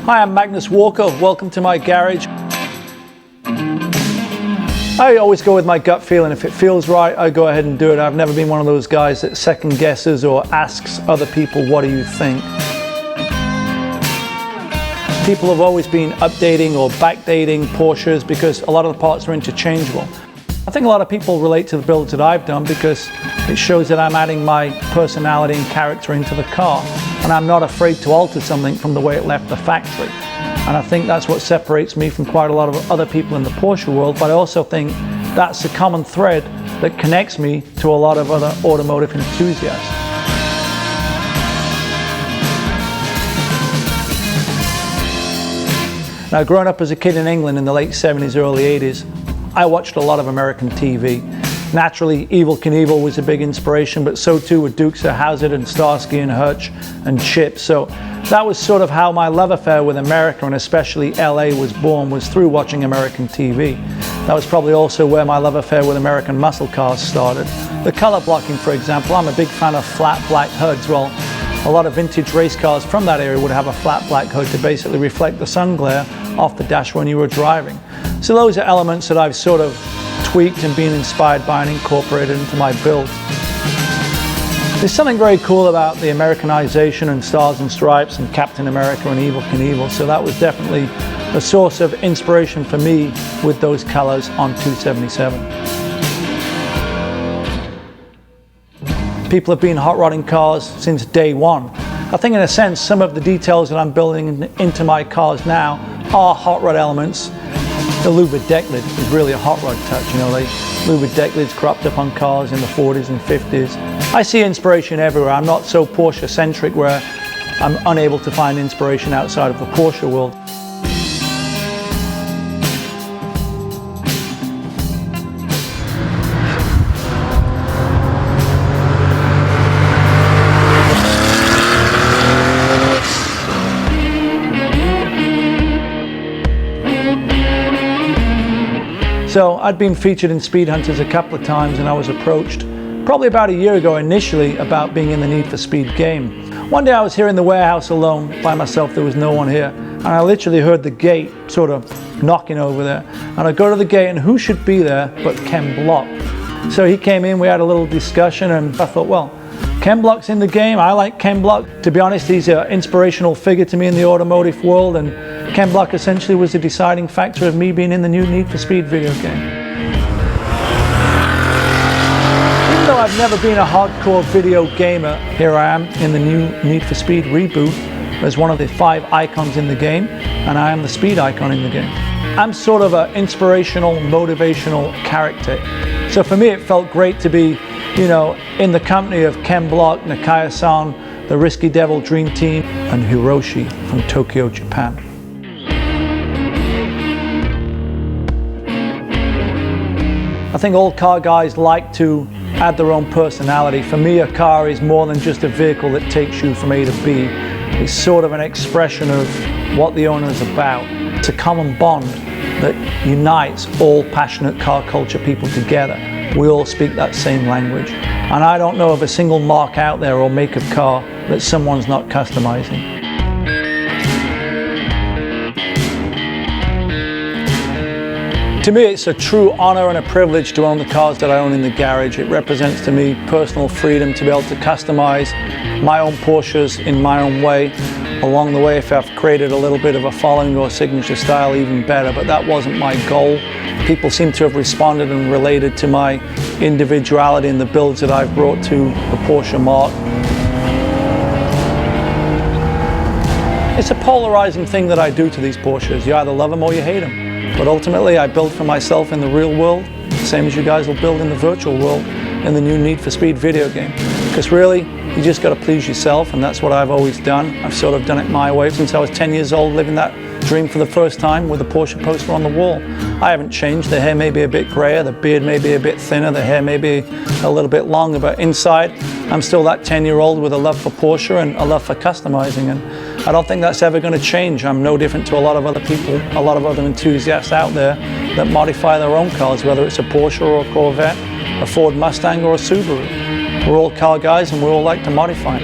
Hi, I'm Magnus Walker. Welcome to my garage. I always go with my gut feeling. If it feels right, I go ahead and do it. I've never been one of those guys that second guesses or asks other people, what do you think? People have always been updating or backdating Porsches because a lot of the parts are interchangeable. I think a lot of people relate to the builds that I've done because it shows that I'm adding my personality and character into the car, and I'm not afraid to alter something from the way it left the factory. And I think that's what separates me from quite a lot of other people in the Porsche world, but I also think that's the common thread that connects me to a lot of other automotive enthusiasts. Now, growing up as a kid in England in the late 70s, early 80s, I watched a lot of American TV. Naturally, Evel Knievel was a big inspiration, but so too were Dukes of Hazzard and Starsky and Hutch and Chip. So that was sort of how my love affair with America, and especially LA, was born, was through watching American TV. That was probably also where my love affair with American muscle cars started. The color blocking, for example, I'm a big fan of flat black hoods. Well, a lot of vintage race cars from that area would have a flat black hood to basically reflect the sun glare off the dash when you were driving. So those are elements that I've sort of tweaked and been inspired by and incorporated into my build. There's something very cool about the Americanization and Stars and Stripes and Captain America and Evel Knievel, so that was definitely a source of inspiration for me with those colors on 277. People have been hot rodding cars since day one. I think in a sense some of the details that I'm building into my cars now are hot rod elements. The louvered deck lid is really a hot rod touch, you know, the louvered deck lids cropped up on cars in the 40s and 50s. I see inspiration everywhere. I'm not so Porsche centric where I'm unable to find inspiration outside of the Porsche world. So I'd been featured in Speed Hunters a couple of times, and I was approached probably about a year ago initially about being in the Need for Speed game. One day I was here in the warehouse alone by myself, there was no one here, and I literally heard the gate sort of knocking over there. And I go to the gate, and who should be there but Ken Block. So he came in, we had a little discussion, and I thought, well, Ken Block's in the game, I like Ken Block. To be honest, he's an inspirational figure to me in the automotive world, and Ken Block essentially was the deciding factor of me being in the new Need for Speed video game. Even though I've never been a hardcore video gamer, here I am in the new Need for Speed reboot as one of the 5 icons in the game, and I am the speed icon in the game. I'm sort of an inspirational, motivational character. So for me it felt great to be, you know, in the company of Ken Block, Nakaya-san, the Risky Devil Dream Team, and Hiroshi from Tokyo, Japan. I think all car guys like to add their own personality. For me, a car is more than just a vehicle that takes you from A to B. It's sort of an expression of what the owner is about. It's a common bond that unites all passionate car culture people together. We all speak that same language. And I don't know of a single mark out there or make of car that someone's not customizing. To me, it's a true honor and a privilege to own the cars that I own in the garage. It represents to me personal freedom to be able to customize my own Porsches in my own way. Along the way, if I've created a little bit of a following or signature style, even better, but that wasn't my goal. People seem to have responded and related to my individuality and the builds that I've brought to the Porsche mark. It's a polarizing thing that I do to these Porsches. You either love them or you hate them. But ultimately, I build for myself in the real world, same as you guys will build in the virtual world in the new Need for Speed video game. Because really, you just got to please yourself, and that's what I've always done. I've sort of done it my way since I was 10 years old, living that dream for the first time with a Porsche poster on the wall. I haven't changed. The hair may be a bit grayer, the beard may be a bit thinner, the hair may be a little bit longer, but inside, I'm still that 10-year-old with a love for Porsche and a love for customizing. And I don't think that's ever going to change. I'm no different to a lot of other people, a lot of other enthusiasts out there that modify their own cars, whether it's a Porsche or a Corvette, a Ford Mustang or a Subaru. We're all car guys and we all like to modify.